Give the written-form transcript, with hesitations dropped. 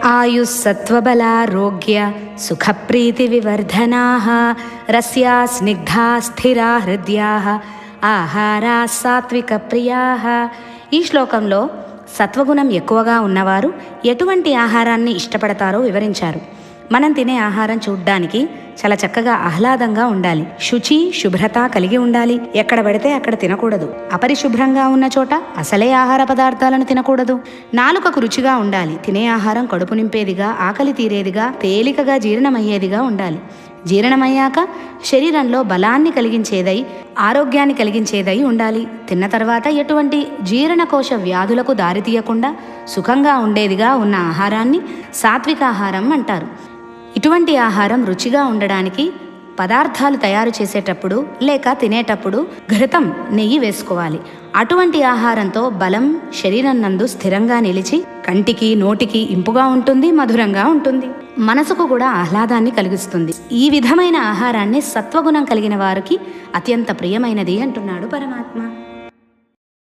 ఆయుస్సత్వబలారోగ్య సుఖప్రీతివివర్ధనాః రస్యా స్నిగ్ధా స్థిరా హృద్యాః ఆహారా సాత్విక ప్రియాః. ఈ శ్లోకంలో సత్వగుణం ఎక్కువగా ఉన్నవారు ఎటువంటి ఆహారాన్ని ఇష్టపడతారో వివరించారు. మనం తినే ఆహారం చూడ్డానికి చాలా చక్కగా ఆహ్లాదంగా ఉండాలి. శుచి, శుభ్రత కలిగి ఉండాలి. ఎక్కడ పడితే అక్కడ తినకూడదు. అపరిశుభ్రంగా ఉన్న చోట అసలే ఆహార పదార్థాలను తినకూడదు. నాలుకకు రుచిగా ఉండాలి. తినే ఆహారం కడుపు నింపేదిగా, ఆకలి తీరేదిగా, తేలికగా జీర్ణమయ్యేదిగా ఉండాలి. జీర్ణమయ్యాక శరీరంలో బలాన్ని కలిగించేదై, ఆరోగ్యాన్ని కలిగించేదై ఉండాలి. తిన్న తర్వాత ఎటువంటి జీర్ణకోశ వ్యాధులకు దారితీయకుండా సుఖంగా ఉండేదిగా ఉన్న ఆహారాన్ని సాత్వికాహారం అంటారు. ఇటువంటి ఆహారం రుచిగా ఉండడానికి పదార్థాలు తయారు చేసేటప్పుడు లేక తినేటప్పుడు ఘృతం, నెయ్యి వేసుకోవాలి. అటువంటి ఆహారంతో బలం శరీరం నందు స్థిరంగా నిలిచి కంటికి, నోటికి ఇంపుగా ఉంటుంది, మధురంగా ఉంటుంది. మనసుకు కూడా ఆహ్లాదాన్ని కలిగిస్తుంది. ఈ విధమైన ఆహారాన్ని సత్వగుణం కలిగిన వారికి అత్యంత ప్రియమైనది అంటున్నాడు పరమాత్మ.